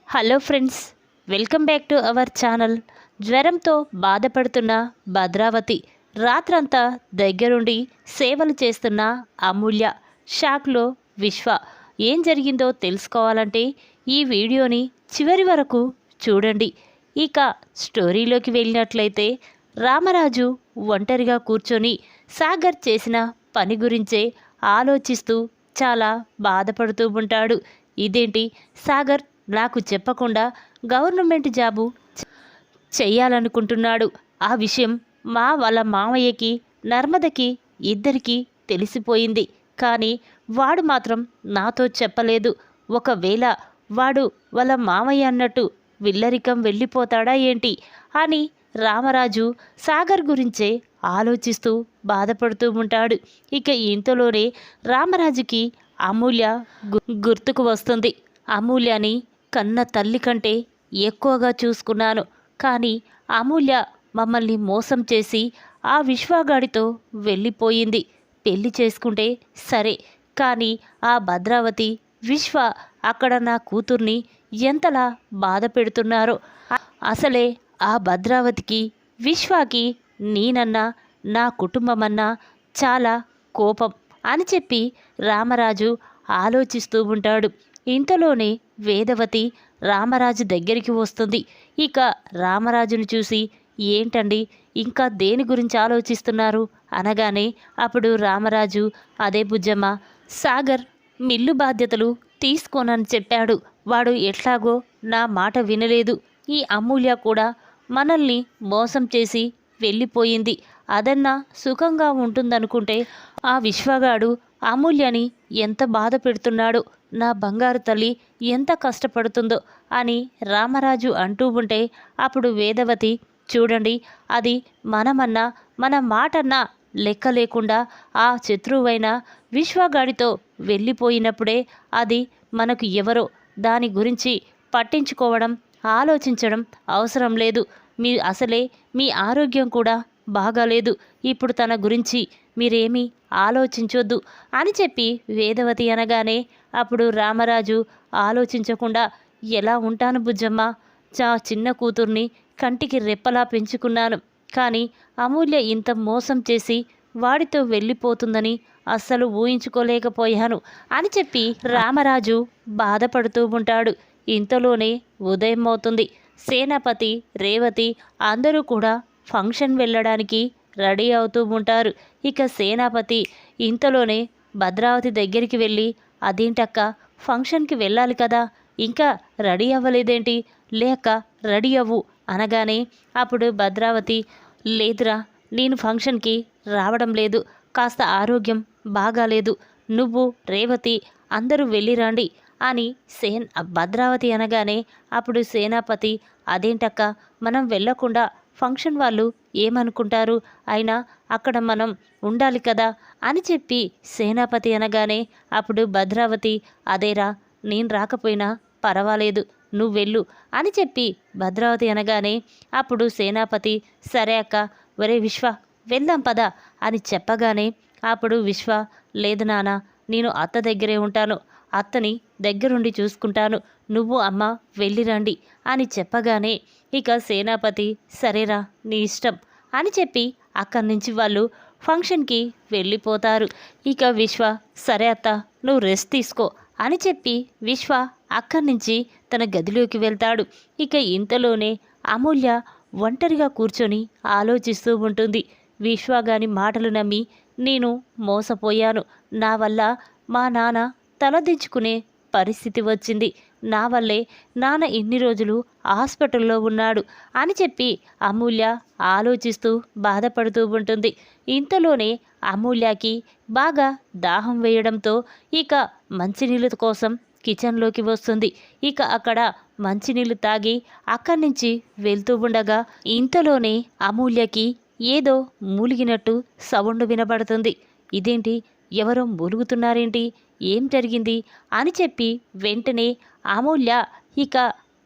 Hello friends, welcome back to our channel. జ్వరంతో బాధపడుతున్న భద్రావతి, రాత్రంతా దగ్గరుండి సేవలు చేస్తున్న అమూల్య, షాక్లో విశ్వ. ఏం జరిగిందో తెలుసుకోవాలంటే ఈ వీడియోని చివరి వరకు చూడండి. ఇక స్టోరీలోకి వెళ్ళినట్లయితే, రామరాజు ఒంటరిగా కూర్చొని సాగర్ చేసిన పని గురించే ఆలోచిస్తూ చాలా బాధపడుతూ ఉంటాడు. ఇదేంటి, సాగర్ నాకు చెప్పకుండా గవర్నమెంట్ జాబు చెయ్యాలనుకుంటున్నాడు. ఆ విషయం వాళ్ళ మామయ్యకి, నర్మదకి ఇద్దరికీ తెలిసిపోయింది. కానీ వాడు మాత్రం నాతో చెప్పలేదు. ఒకవేళ వాడు వాళ్ళ మామయ్య అన్నట్టు విల్లరికం వెళ్ళిపోతాడా ఏంటి అని రామరాజు సాగర్ గురించే ఆలోచిస్తూ బాధపడుతూ ఉంటాడు. ఇక ఇంతలోనే రామరాజుకి అమూల్య గుర్తుకు వస్తుంది. అమూల్యని కన్న తల్లి కంటే ఎక్కువగా చూసుకున్నాను, కానీ అమూల్య మమ్మల్ని మోసం చేసి ఆ విశ్వాగాడితో వెళ్ళిపోయింది. పెళ్లి చేసుకుంటే సరే, కానీ ఆ భద్రావతి, విశ్వ అక్కడ నా కూతుర్ని ఎంతలా బాధ పెడుతున్నారో. అసలే ఆ భద్రావతికి, విశ్వాకి నేనన్నా, నా కుటుంబమన్నా చాలా కోపం అని చెప్పి రామరాజు ఆలోచిస్తూ ఉంటాడు. ఇంతలోనే వేదవతి రామరాజు దగ్గరికి వస్తుంది. ఇక రామరాజును చూసి, ఏంటండి ఇంకా దేని గురించి ఆలోచిస్తున్నారు అనగానే, అప్పుడు రామరాజు, అదే బుజ్జమ్మ, సాగర్ మిల్లు బాధ్యతలు తీసుకోనని చెప్పాడు. వాడు ఎట్లాగో నా మాట వినలేదు. ఈ అమూల్య కూడా మనల్ని మోసం చేసి వెళ్ళిపోయింది. అదన్నా సుఖంగా ఉంటుందనుకుంటే ఆ విశ్వగాడు అమూల్యని ఎంత బాధ పెడుతున్నాడో, నా బంగారు తల్లి ఎంత కష్టపడుతుందో అని రామరాజు అంటూ ఉంటే, అప్పుడు వేదవతి, చూడండి, అది మనమన్నా మన మాటన్నా లెక్క లేకుండా ఆ శత్రువైన విశ్వగాడితో వెళ్ళిపోయినప్పుడే అది మనకు ఎవరో దాని గురించి పట్టించుకోవడం, ఆలోచించడం అవసరం లేదు. అసలే మీ ఆరోగ్యం కూడా బాగాలేదు. ఇప్పుడు తన గురించి మీరేమీ ఆలోచించొద్దు అని చెప్పి వేదవతి అనగానే, అప్పుడు రామరాజు ఆలోచించకుండా, ఎలా ఉంటాను బుజ్జమ్మ, చిన్న కూతుర్ని కంటికి రెప్పలా పెంచుకున్నాను, కానీ అమూల్య ఇంత మోసం చేసి వాడితో వెళ్ళిపోతుందని అస్సలు ఊహించుకోలేకపోయాను అని చెప్పి రామరాజు బాధపడుతూ ఉంటాడు. ఇంతలోనే ఉదయం అవుతుంది. సేనాపతి, రేవతి అందరూ కూడా ఫంక్షన్ వెళ్ళడానికి రెడీ అవుతూ ఉంటారు. ఇక సేనాపతి ఇంతలోనే భద్రావతి దగ్గరికి వెళ్ళి, అదేంటక్క, ఫంక్షన్కి వెళ్ళాలి కదా, ఇంకా రెడీ అవ్వలేదేంటి, లేక రెడీ అవ్వు అనగానే, అప్పుడు భద్రావతి, లేదురా, నేను ఫంక్షన్కి రావడం లేదు, కాస్త ఆరోగ్యం బాగాలేదు, నువ్వు, రేవతి అందరూ వెళ్ళిరండి అని భద్రావతి అనగానే, అప్పుడు సేనాపతి, అదేంటక్క, మనం వెళ్ళకుండా ఫంక్షన్ వాళ్ళు ఏమనుకుంటారు, అయినా అక్కడ మనం ఉండాలి కదా అని చెప్పి సేనాపతి అనగానే, అప్పుడు భద్రావతి, అదేరా, నేను రాకపోయినా పర్వాలేదు, నువ్వు వెళ్ళు అని చెప్పి భద్రావతి అనగానే, అప్పుడు సేనాపతి, సరే అక్క, ఒరే విశ్వ, వెళ్దాం పదా అని చెప్పగానే, అప్పుడు విశ్వ, లేదు నాన్న, నేను అత్త దగ్గరే ఉంటాను, అత్తని దగ్గరుండి చూసుకుంటాను, నువ్వు అమ్మ వెళ్ళిరండి అని చెప్పగానే, ఇక సేనాపతి, సరేరా, నీ ఇష్టం అని చెప్పి అక్కడి నుంచి వాళ్ళు ఫంక్షన్కి వెళ్ళిపోతారు. ఇక విశ్వ, సరే అత్త, నువ్వు రెస్ట్ తీసుకో అని చెప్పి విశ్వ అక్కడి నుంచి తన గదిలోకి వెళ్తాడు. ఇక ఇంతలోనే అమూల్య ఒంటరిగా కూర్చొని ఆలోచిస్తూ ఉంటుంది. విశ్వగాని మాటలు నమ్మి నేను మోసపోయాను, నా వల్ల మా నాన్న తలదించుకునే పరిస్థితి వచ్చింది, నా వల్లే నాన్న ఇన్ని రోజులు హాస్పిటల్లో ఉన్నాడు అని చెప్పి అమూల్య ఆలోచిస్తూ బాధపడుతూ ఉంటుంది. ఇంతలోనే అమూల్యకి బాగా దాహం వేయడంతో ఇక మంచినీళ్ళ కోసం కిచెన్లోకి వస్తుంది. ఇక అక్కడ మంచినీళ్ళు తాగి అక్కడి నుంచి వెళ్తూ ఉండగా, ఇంతలోనే అమూల్యకి ఏదో మూలిగినట్టు సౌండ్ వినబడుతుంది. ఇదేంటి, ఎవరో మూలుగుతున్నారేంటి, ఏం జరిగింది అని చెప్పి వెంటనే అమూల్య ఇక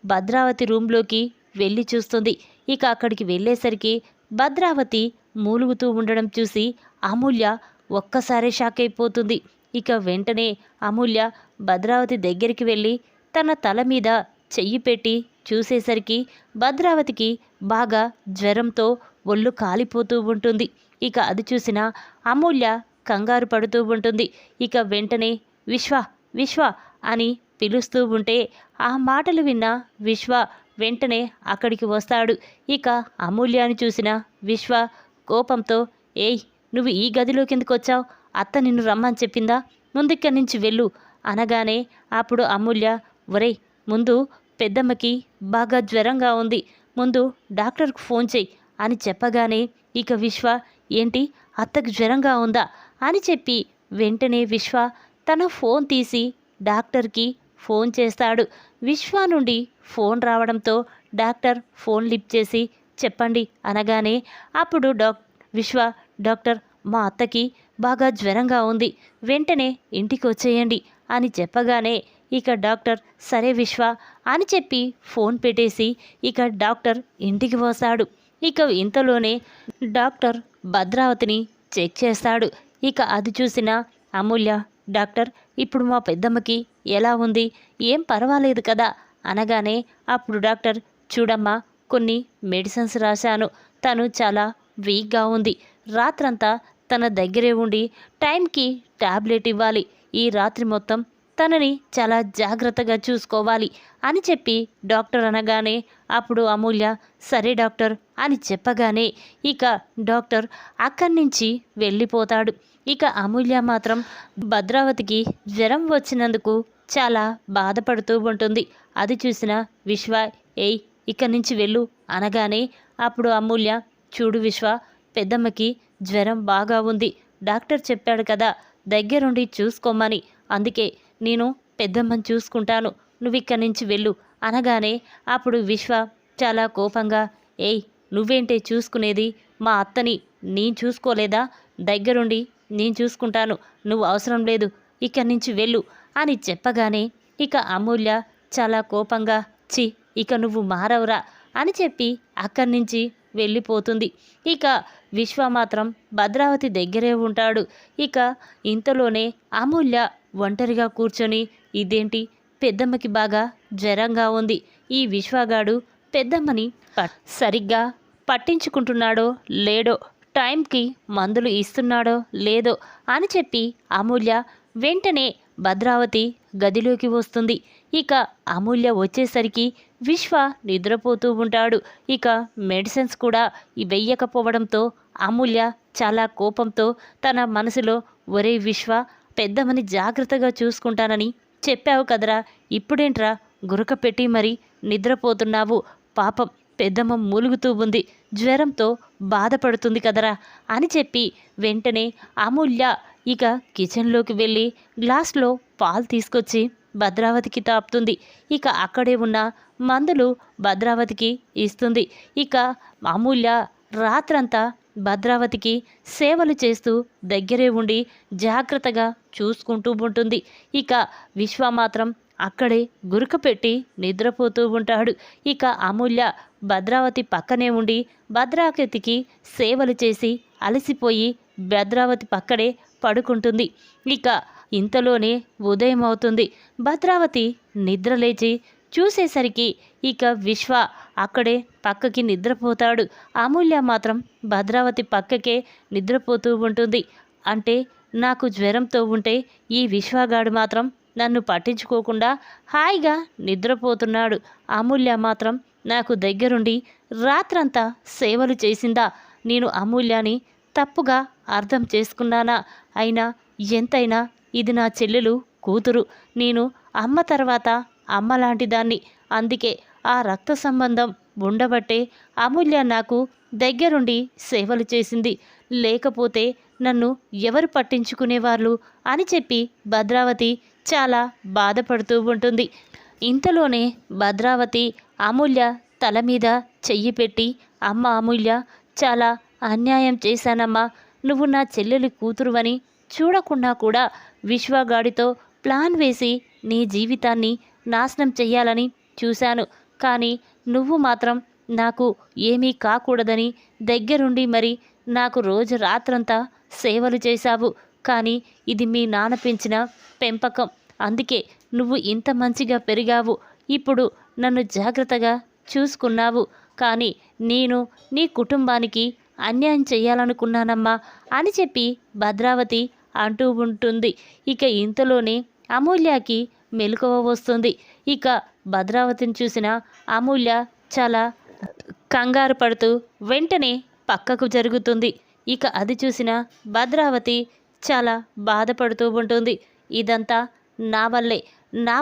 భద్రావతి రూమ్లోకి వెళ్ళి చూస్తుంది. ఇక అక్కడికి వెళ్ళేసరికి భద్రావతి మూలుగుతూ ఉండడం చూసి అమూల్య ఒక్కసారి షాక్ అయిపోతుంది. ఇక వెంటనే అమూల్య భద్రావతి దగ్గరికి వెళ్ళి తన తల మీద చెయ్యి పెట్టి చూసేసరికి భద్రావతికి బాగా జ్వరంతో ఒళ్ళు కాలిపోతూ ఉంటుంది. ఇక అది చూసిన అమూల్య కంగారు పడుతూ ఉంటుంది. ఇక వెంటనే విశ్వ విశ్వ అని పిలుస్తూ ఉంటే ఆ మాటలు విన్న విశ్వ వెంటనే అక్కడికి వస్తాడు. ఇక అమూల్యాని చూసిన విశ్వ కోపంతో, ఏయ్, నువ్వు ఈ గదిలోకి ఎందుకు వచ్చావు? అత్త నిన్ను రమ్మని చెప్పిందా? ముందిక్కడి నుంచి వెళ్ళు అనగానే అప్పుడు అమూల్య, ఒరేయ్, ముందు పెద్దమ్మకి బాగా జ్వరంగా ఉంది, ముందు డాక్టర్కు ఫోన్ చెయ్యి అని చెప్పగానే ఇక విశ్వ, ఏంటి, అత్తకు జ్వరంగా ఉందా అని చెప్పి వెంటనే విశ్వ తన ఫోన్ తీసి డాక్టర్కి ఫోన్ చేస్తాడు. విశ్వ నుండి ఫోన్ రావడంతో డాక్టర్ ఫోన్ లిఫ్ట్ చేసి చెప్పండి అనగానే అప్పుడు విశ్వ, డాక్టర్, మా అత్తకి బాగా జ్వరంగా ఉంది, వెంటనే ఇంటికి వచ్చేయండి అని చెప్పగానే ఇక డాక్టర్ సరే విశ్వ అని చెప్పి ఫోన్ పెట్టేసి ఇక డాక్టర్ ఇంటికి వస్తాడు. ఇక ఇంతలోనే డాక్టర్ భద్రావతిని చెక్ చేస్తాడు. ఇక అది చూసిన అమూల్య, డాక్టర్, ఇప్పుడు మా పెద్దమ్మకి ఎలా ఉంది? ఏం పర్వాలేదు కదా అనగానే అప్పుడు డాక్టర్, చూడమ్మా, కొన్ని మెడిసిన్స్ రాశాను, తను చాలా వీక్గా ఉంది, రాత్రంతా తన దగ్గరే ఉండి టైంకి టాబ్లెట్ ఇవ్వాలి, ఈ రాత్రి మొత్తం తనని చాలా జాగ్రత్తగా చూసుకోవాలి అని చెప్పి డాక్టర్ అనగానే అప్పుడు అమూల్య, సరే డాక్టర్ అని చెప్పగానే ఇక డాక్టర్ అక్కడి నుంచి వెళ్ళిపోతాడు. ఇక అమూల్య మాత్రం భద్రావతికి జ్వరం వచ్చినందుకు చాలా బాధపడుతూ ఉంటుంది. అది చూసిన విశ్వ, ఏయ్, ఇక్కడి నుంచి వెళ్ళు అనగానే అప్పుడు అమూల్య, చూడు విశ్వ, పెద్దమ్మకి జ్వరం బాగా ఉంది, డాక్టర్ చెప్పాడు కదా దగ్గరుండి చూసుకోమని, అందుకే నేను పెద్దమ్మని చూసుకుంటాను, నువ్వు ఇక్కడి నుంచి వెళ్ళు అనగానే అప్పుడు విశ్వ చాలా కోపంగా, ఏయ్, నువ్వేంటే చూసుకునేది, మా అత్తని నేను చూసుకోలేదా, దగ్గరుండి నేను చూసుకుంటాను, నువ్వు అవసరం లేదు, ఇక్కడి నుంచి వెళ్ళు అని చెప్పగానే ఇక అమూల్య చాలా కోపంగా, చి, ఇక నువ్వు మారవురా అని చెప్పి అక్కడి నుంచి వెళ్ళిపోతుంది. ఇక విశ్వ మాత్రం భద్రావతి దగ్గరే ఉంటాడు. ఇక ఇంతలోనే అమూల్య ఒంటరిగా కూర్చొని, ఇదేంటి, పెద్దమ్మకి బాగా జ్వరంగా ఉంది, ఈ విశ్వగాడు పెద్దమ్మని సరిగ్గా పట్టించుకుంటున్నాడో లేడో, టైంకి మందులు ఇస్తున్నాడో లేదో అని చెప్పి అమూల్య వెంటనే భద్రావతి గదిలోకి వస్తుంది. ఇక అమూల్య వచ్చేసరికి విశ్వ నిద్రపోతూ ఉంటాడు. ఇక మెడిసిన్స్ కూడా వెయ్యకపోవడంతో అమూల్య చాలా కోపంతో తన మనసులో, ఒరే విశ్వ, పెద్దమ్మని జాగ్రత్తగా చూసుకుంటానని చెప్పావు కదరా, ఇప్పుడేంట్రా గురక పెట్టి మరి నిద్రపోతున్నావు, పాపం పెద్దమ్మ మూలుగుతూ ఉంది, జ్వరంతో బాధపడుతుంది కదరా అని చెప్పి వెంటనే అమూల్య ఇక కిచెన్లోకి వెళ్ళి గ్లాస్లో పాలు తీసుకొచ్చి భద్రావతికి తాపుతుంది. ఇక అక్కడే ఉన్న మందులు భద్రావతికి ఇస్తుంది. ఇక అమూల్య రాత్రంతా భద్రావతికి సేవలు చేస్తూ దగ్గరే ఉండి జాగ్రత్తగా చూసుకుంటూ ఉంటుంది. ఇక విశ్వ మాత్రం అక్కడే గురక పెట్టి నిద్రపోతూ ఉంటాడు. ఇక అమూల్య భద్రావతి పక్కనే ఉండి భద్రావతికి సేవలు చేసి అలసిపోయి భద్రావతి పక్కనే పడుకుంటుంది. ఇక ఇంతలోనే ఉదయం అవుతుంది. భద్రావతి నిద్రలేచి చూసేసరికి ఇక విశ్వ అక్కడే పక్కకి నిద్రపోతాడు. అమూల్య మాత్రం భద్రావతి పక్కకే నిద్రపోతూ ఉంటుంది. అంటే నాకు జ్వరంతో ఉంటే ఈ విశ్వగాడు మాత్రం నన్ను పట్టించుకోకుండా హాయిగా నిద్రపోతున్నాడు, అమూల్య మాత్రం నాకు దగ్గరుండి రాత్రంతా సేవలు చేసిందా, నేను అమూల్యాని తప్పుగా అర్థం చేసుకున్నానా, అయినా ఎంతైనా ఇది నా చెల్లెలు కూతురు, నేను అమ్మ తర్వాత అమ్మ లాంటి దాన్ని, అందుకే ఆ రక్త సంబంధం ఉండబట్టే అమూల్య నాకు దగ్గరుండి సేవలు చేసింది, లేకపోతే నన్ను ఎవరు పట్టించుకునేవాళ్ళు అని చెప్పి భద్రావతి చాలా బాధపడుతూ ఉంటుంది. ఇంతలోనే భద్రావతి అమూల్య తల మీద చెయ్యి పెట్టి, అమ్మ అమూల్య, చాలా అన్యాయం చేశానమ్మా, నువ్వు నా చెల్లెలి కూతురువని చూడకుండా కూడా విశ్వగాడితో ప్లాన్ వేసి నీ జీవితాన్ని నాశనం చెయ్యాలని చూశాను, కానీ నువ్వు మాత్రం నాకు ఏమీ కాకూడదని దగ్గరుండి మరి నాకు రోజు రాత్రంతా సేవలు చేశావు, కానీ ఇది మీ నాన్న పెంచిన పెంపకం, అందుకే నువ్వు ఇంత మంచిగా పెరిగావు, ఇప్పుడు నన్ను జాగ్రత్తగా చూసుకున్నావు. కానీ నేను నీ కుటుంబానికి అన్యాయం చేయాలనుకున్నానమ్మా అని చెప్పి భద్రావతి అంటూ ఉంటుంది. ఇక ఇంతలోనే అమూల్యకి మెలకువ వస్తుంది. ఇక భద్రావతిని చూసిన అమూల్య చాలా కంగారు పడుతూ వెంటనే పక్కకు జరుగుతుంది. ఇక అది చూసిన భద్రావతి చాలా బాధపడుతూ ఉంటుంది. ఇదంతా నా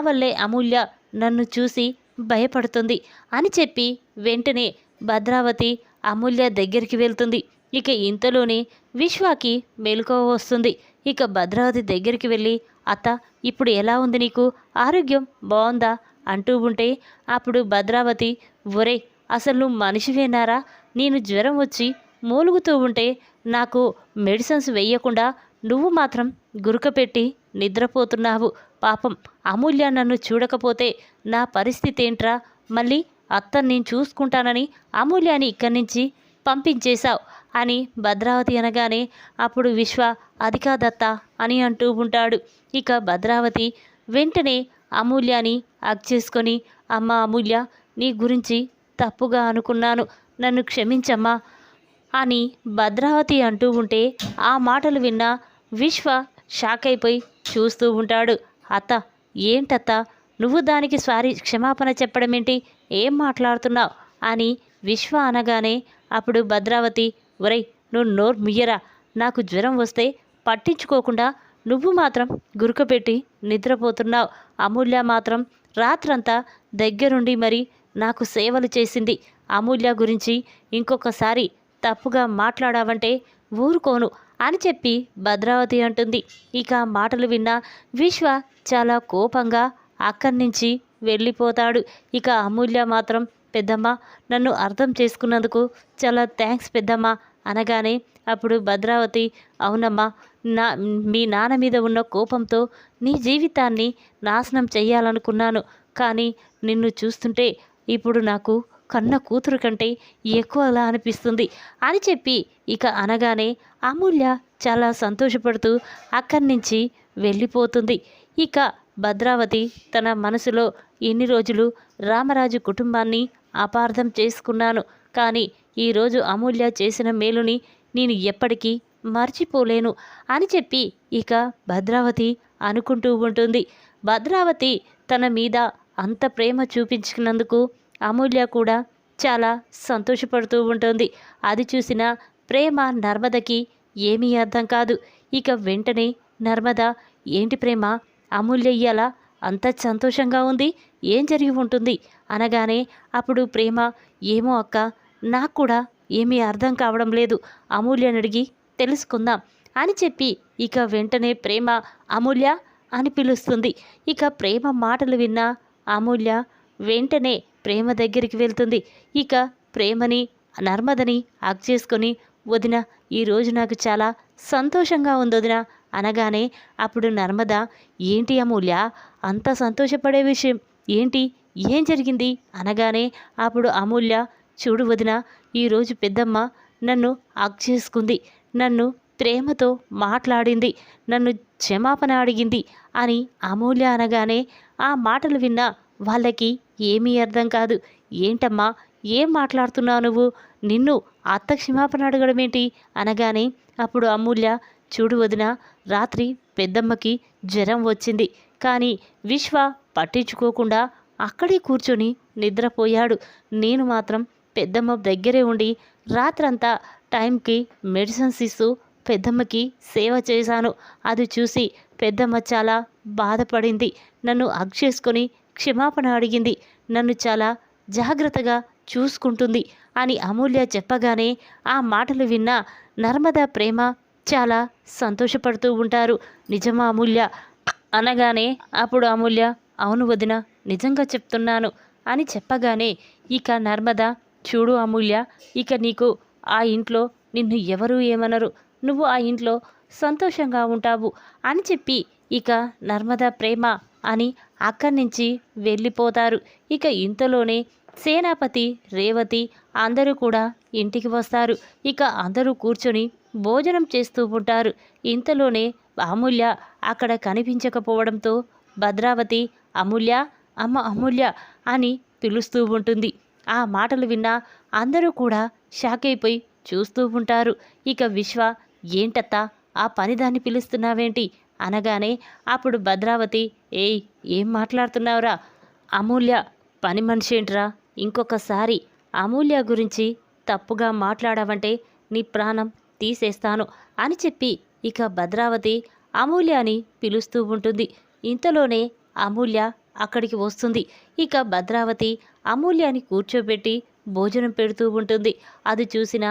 వల్లే అమూల్య నన్ను చూసి భయపడుతుంది అని చెప్పి వెంటనే భద్రావతి అమూల్య దగ్గరికి వెళ్తుంది. ఇక ఇంతలోనే విశ్వాకి మెలకువ వస్తుంది. ఇక భద్రావతి దగ్గరికి వెళ్ళి, అత్త ఇప్పుడు ఎలా ఉంది, నీకు ఆరోగ్యం బాగుందా అంటూ ఉంటే అప్పుడు భద్రావతి, ఒరే అసలు నువ్వు మనిషివేనారా? నేను జ్వరం వచ్చి మూలుగుతూ ఉంటే నాకు మెడిసిన్స్ వేయకుండా నువ్వు మాత్రం గురక పెట్టి నిద్రపోతున్నావు. పాపం అమూల్య నన్ను చూడకపోతే నా పరిస్థితి ఏంట్రా? మళ్ళీ అత్తని నేను చూసుకుంటానని అమూల్యాని ఇక్కడి నుంచి పంపించేశావు అని భద్రావతి అనగానే అప్పుడు విశ్వ, అది కాదత్త అని అంటూ ఉంటాడు. ఇక భద్రావతి వెంటనే అమూల్యాని హగ్ చేసుకొని, అమ్మ అమూల్య, నీ గురించి తప్పుగా అనుకున్నాను, నన్ను క్షమించమ్మా అని భద్రావతి అంటూ ఉంటే ఆ మాటలు విన్న విశ్వ షాక్ అయిపోయి చూస్తూ ఉంటాడు. అత్త ఏంటత్త, నువ్వు దానికి క్షమాపణ చెప్పడం ఏంటి? ఏం మాట్లాడుతున్నావు అని విశ్వ అనగానే అప్పుడు భద్రావతి, ఒరేయ్ నువ్వు నోరు ముయ్యరా, నాకు జ్వరం వస్తే పట్టించుకోకుండా నువ్వు మాత్రం గురకపెట్టి నిద్రపోతున్నావు. అమూల్య మాత్రం రాత్రంతా దగ్గరుండి మరి నాకు సేవలు చేసింది. అమూల్య గురించి ఇంకొకసారి తప్పుగా మాట్లాడావంటే ఊరుకోను అని చెప్పి భద్రావతి అంటుంది. ఇక మాటలు విన్న విశ్వ చాలా కోపంగా అక్కడి నుంచి వెళ్ళిపోతాడు. ఇక అమూల్య మాత్రం, పెద్దమ్మ నన్ను అర్థం చేసుకున్నందుకు చాలా థ్యాంక్స్ పెద్దమ్మ అనగానే అప్పుడు భద్రావతి, అవునమ్మా, మీ నాన్న మీద ఉన్న కోపంతో నీ జీవితాన్ని నాశనం చెయ్యాలనుకున్నాను. కానీ నిన్ను చూస్తుంటే ఇప్పుడు నాకు కన్న కూతురు కంటే ఎక్కువలా అనిపిస్తుంది అని చెప్పి ఇక అనగానే అమూల్య చాలా సంతోషపడుతూ అక్కడి నుంచి వెళ్ళిపోతుంది. ఇక భద్రావతి తన మనసులో, ఎన్ని రోజులు రామరాజు కుటుంబాన్ని అపార్థం చేసుకున్నాను, కానీ ఈరోజు అమూల్య చేసిన మేలుని నేను ఎప్పటికీ మర్చిపోలేను అని చెప్పి ఇక భద్రావతి అనుకుంటూ ఉంటుంది. భద్రావతి తన మీద అంత ప్రేమ చూపించుకున్నందుకు అమూల్య కూడా చాలా సంతోషపడుతూ ఉంటుంది. అది చూసిన ప్రేమ నర్మదకి ఏమీ అర్థం కాదు. ఇక వెంటనే నర్మద, ఏంటి ప్రేమ, అమూల్య ఇయ్యాల అంత సంతోషంగా ఉంది, ఏం జరిగి ఉంటుంది అనగానే అప్పుడు ప్రేమ, ఏమో అక్క, నాకు కూడా ఏమీ అర్థం కావడం లేదు, అమూల్యని అడిగి తెలుసుకుందాం అని చెప్పి ఇక వెంటనే ప్రేమ అమూల్య అని పిలుస్తుంది. ఇక ప్రేమ మాటలు విన్న అమూల్య వెంటనే ప్రేమ దగ్గరికి వెళ్తుంది. ఇక ప్రేమని నర్మదని హగ్ చేసుకొని, వదిన ఈరోజు నాకు చాలా సంతోషంగా ఉంది వదిన అనగానే అప్పుడు నర్మద, ఏంటి అమూల్య అంత సంతోషపడే విషయం ఏంటి, ఏం జరిగింది అనగానే అప్పుడు అమూల్య, చూడు వదిన, ఈరోజు పెద్దమ్మ నన్ను హగ్ చేసుకుంది, నన్ను ప్రేమతో మాట్లాడింది, నన్ను క్షమాపణ అడిగింది అని అమూల్య అనగానే ఆ మాటలు విన్న వాళ్ళకి ఏమీ అర్థం కాదు. ఏంటమ్మా, ఏం మాట్లాడుతున్నావు నువ్వు, నిన్ను అత్త క్షమాపణ అడగడం ఏంటి అనగానే అప్పుడు అమూల్య, చూడు వదిన, రాత్రి పెద్దమ్మకి జ్వరం వచ్చింది, కానీ విశ్వ పట్టించుకోకుండా అక్కడే కూర్చొని నిద్రపోయాడు. నేను మాత్రం పెద్దమ్మ దగ్గరే ఉండి రాత్రంతా టైంకి మెడిసిన్స్ ఇస్తూ పెద్దమ్మకి సేవ చేశాను. అది చూసి పెద్దమ్మ చాలా బాధపడింది, నన్ను హగ్ చేసుకొని క్షమాపణ అడిగింది, నన్ను చాలా జాగ్రత్తగా చూసుకుంటుంది అని అమూల్య చెప్పగానే ఆ మాటలు విన్న నర్మద ప్రేమ చాలా సంతోషపడుతూ ఉంటారు. నిజమా అమూల్య అనగానే అప్పుడు అమూల్య, అవును వదిన, నిజంగా చెప్తున్నాను అని చెప్పగానే ఇక నర్మద, చూడు అమూల్య, ఇక నీకు ఆ ఇంట్లో నిన్ను ఎవరూ ఏమనరు, నువ్వు ఆ ఇంట్లో సంతోషంగా ఉంటావు అని చెప్పి ఇక నర్మద ప్రేమ అని అక్కడి నుంచి వెళ్ళిపోతారు. ఇక ఇంతలోనే సేనాపతి, రేవతి అందరూ కూడా ఇంటికి వస్తారు. ఇక అందరూ కూర్చొని భోజనం చేస్తూ ఉంటారు. ఇంతలోనే అమూల్య అక్కడ కనిపించకపోవడంతో భద్రావతి, అమూల్య, అమ్మ అమూల్య అని పిలుస్తూ ఉంటుంది. ఆ మాటలు విన్న అందరూ కూడా షాక్ అయిపోయి చూస్తూ ఉంటారు. ఇక విశ్వ, ఏంటత్తా ఆ పనిదాన్ని పిలుస్తున్నావేంటి అనగానే అప్పుడు భద్రావతి, ఏయ్ ఏం మాట్లాడుతున్నావురా? అమూల్య పని మనిషి ఏంట్రా? ఇంకొకసారి అమూల్య గురించి తప్పుగా మాట్లాడావంటే నీ ప్రాణం తీసేస్తాను అని చెప్పి ఇక భద్రావతి అమూల్యని పిలుస్తూ ఉంటుంది. ఇంతలోనే అమూల్య అక్కడికి వస్తుంది. ఇక భద్రావతి అమూల్యని కూర్చోబెట్టి భోజనం పెడుతూ ఉంటుంది. అది చూసిన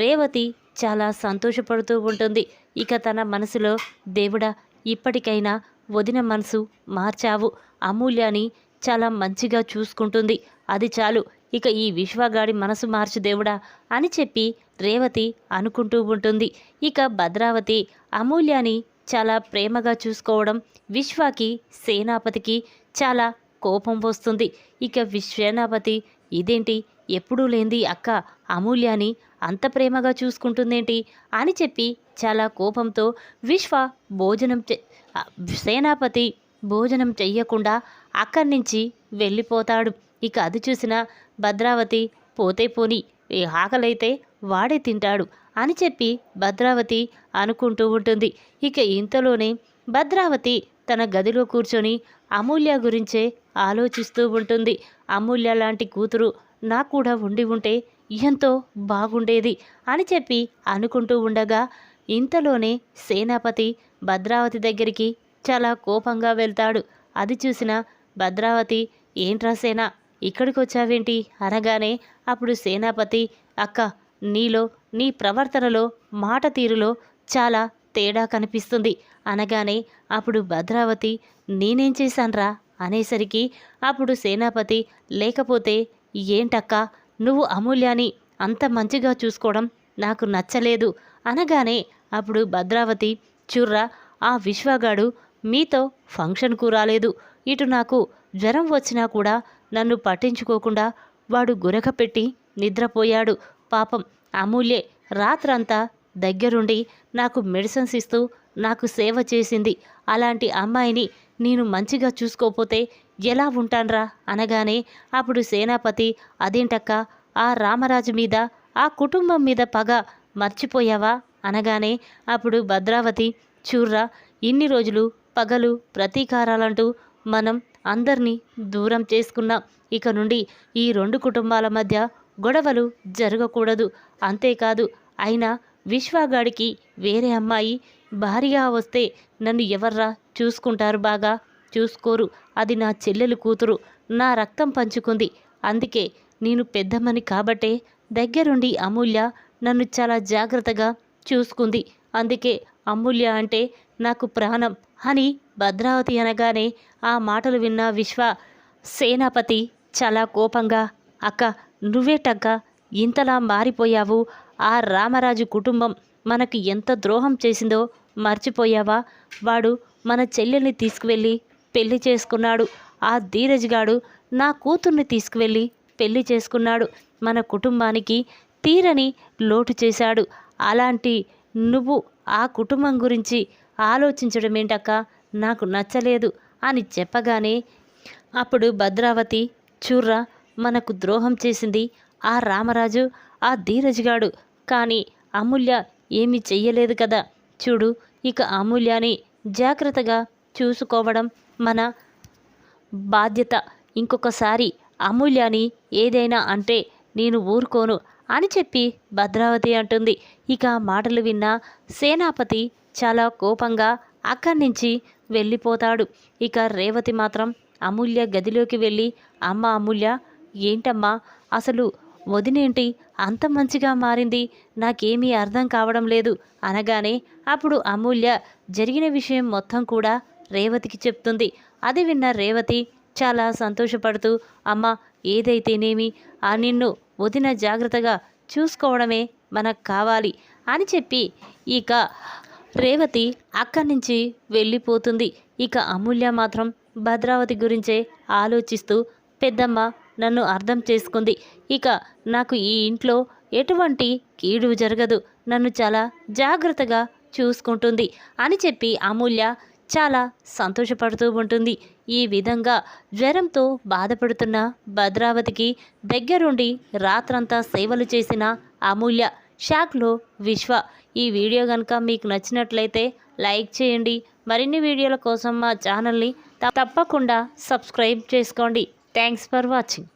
రేవతి చాలా సంతోషపడుతూ ఉంటుంది. ఇక తన మనసులో, దేవుడా ఇప్పటికైనా వదిన మనసు మార్చావు, అమూల్యని చాలా మంచిగా చూసుకుంటుంది, అది చాలు, ఇక ఈ విశ్వగాడి మనసు మార్చు దేవుడా అని చెప్పి రేవతి అనుకుంటూ ఉంటుంది. ఇక భద్రావతి అమూల్యని చాలా ప్రేమగా చూసుకోవడం విశ్వకి, సేనాపతికి చాలా కోపం వస్తుంది. ఇక సేనాపతి, ఇదేంటి ఎప్పుడూ లేంది అక్క అమూల్యని అంత ప్రేమగా చూసుకుంటుందేంటి అని చెప్పి చాలా కోపంతో విశ్వ సేనాపతి భోజనం చెయ్యకుండా అక్కడి నుంచి వెళ్ళిపోతాడు. ఇక అది చూసిన భద్రావతి, పోతే పోని ఏ ఆకలైతే వాడే తింటాడు అని చెప్పి భద్రావతి అనుకుంటూ ఉంటుంది. ఇక ఇంతలోనే భద్రావతి తన గదిలో కూర్చొని అమూల్య గురించే ఆలోచిస్తూ ఉంటుంది. అమూల్య లాంటి కూతురు నాకు కూడా ఉండి ఉంటే ఎంతో బాగుండేది అని చెప్పి అనుకుంటూ ఉండగా ఇంతలోనే సేనాపతి భద్రావతి దగ్గరికి చాలా కోపంగా వెళ్తాడు. అది చూసిన భద్రావతి, ఏంట్రా సేనా ఇక్కడికి వచ్చావేంటి అనగానే అప్పుడు సేనాపతి, అక్క నీలో, నీ ప్రవర్తనలో, మాట తీరులో చాలా తేడా కనిపిస్తుంది అనగానే అప్పుడు భద్రావతి, నేనేం చేశాన్రా అనేసరికి అప్పుడు సేనాపతి, లేకపోతే ఏంటక్క నువ్వు అమూల్యాని అంత మంచిగా చూసుకోవడం నాకు నచ్చలేదు అనగానే అప్పుడు భద్రావతి, చూర్రా ఆ విశ్వగాడు మీతో ఫంక్షన్కు రాలేదు, ఇటు నాకు జ్వరం వచ్చినా కూడా నన్ను పట్టించుకోకుండా వాడు గురక పెట్టి నిద్రపోయాడు. పాపం అమూల్యే రాత్రంతా దగ్గరుండి నాకు మెడిసిన్స్ ఇస్తూ నాకు సేవ చేసింది. అలాంటి అమ్మాయిని నేను మంచిగా చూసుకోపోతే ఎలా ఉంటాన్రా అనగానే అప్పుడు సేనాపతి, అదేంటక్క ఆ రామరాజు మీద, ఆ కుటుంబం మీద పగ మర్చిపోయావా అనగానే అప్పుడు భద్రావతి, చూర్రా ఇన్ని రోజులు పగలు ప్రతీకారాలంటూ మనం అందరినీ దూరం చేసుకున్నాం. ఇక నుండి ఈ రెండు కుటుంబాల మధ్య గొడవలు జరగకూడదు. అంతేకాదు, అయినా విశ్వగాడికి వేరే అమ్మాయి భారీగా వస్తే నన్ను ఎవర్రా చూసుకుంటారు? బాగా చూసుకోరు. అది నా చెల్లెలు కూతురు, నా రక్తం పంచుకుంది. అందుకే నేను పెద్దమ్మని కాబట్టే దగ్గరుండి అమూల్య నన్ను చాలా జాగ్రత్తగా చూసుకుంది. అందుకే అమూల్య అంటే నాకు ప్రాణం అని భద్రావతి అనగానే ఆ మాటలు విన్న సేనాపతి చాలా కోపంగా, అక్క నువ్వేటక్క ఇంతలా మారిపోయావు? ఆ రామరాజు కుటుంబం మనకి ఎంత ద్రోహం చేసిందో మర్చిపోయావా? వాడు మన చెల్లెల్ని తీసుకువెళ్ళి పెళ్లి చేసుకున్నాడు. ఆ ధీరజ్ గాడు నా కూతుర్ని తీసుకువెళ్ళి పెళ్లి చేసుకున్నాడు. మన కుటుంబానికి తీరని లోటు చేశాడు. అలాంటి నువ్వు ఆ కుటుంబం గురించి ఆలోచించడం ఏంటక్క, నాకు నచ్చలేదు అని చెప్పగానే అప్పుడు భద్రావతి, చూర్రా మనకు ద్రోహం చేసింది ఆ రామరాజు, ఆ ధీరజ్ గాడు, కానీ అమూల్య ఏమీ చెయ్యలేదు కదా. చూడు, ఇక అమూల్యని జాగ్రత్తగా చూసుకోవడం మన బాధ్యత. ఇంకొకసారి అమూల్యని ఏదైనా అంటే నేను ఊరుకోను అని చెప్పి భద్రావతి అంటుంది. ఇక మాటలు విన్న సేనాపతి చాలా కోపంగా అక్కడి నుంచి వెళ్ళిపోతాడు. ఇక రేవతి మాత్రం అమూల్య గదిలోకి వెళ్ళి, అమ్మ అమూల్య, ఏంటమ్మా అసలు వదినేంటి అంత మంచిగా మారింది, నాకేమీ అర్థం కావడం లేదు అనగానే అప్పుడు అమూల్య జరిగిన విషయం మొత్తం కూడా రేవతికి చెప్తుంది. అది విన్న రేవతి చాలా సంతోషపడుతూ, అమ్మ ఏదైతేనేమి నిన్ను వదిన జాగ్రత్తగా చూసుకోవడమే మనకు కావాలి అని చెప్పి ఇక రేవతి అక్కడి నుంచి వెళ్ళిపోతుంది. ఇక అమూల్య మాత్రం భద్రావతి గురించే ఆలోచిస్తూ, పెద్దమ్మ నన్ను అర్థం చేసుకుంది, ఇక నాకు ఈ ఇంట్లో ఎటువంటి కీడు జరగదు, నన్ను చాలా జాగ్రత్తగా చూసుకుంటుంది అని చెప్పి అమూల్య చాలా సంతోషపడుతూ ఉంటుంది. ఈ విధంగా జ్వరంతో బాధపడుతున్న భద్రావతికి దగ్గరుండి రాత్రంతా సేవలు చేసిన అమూల్య, షాక్లో విశ్వ. ఈ వీడియో కనుక మీకు నచ్చినట్లయితే లైక్ చేయండి. మరిన్ని వీడియోల కోసం మా ఛానల్ని తప్పకుండా సబ్స్క్రైబ్ చేసుకోండి. Thanks for watching.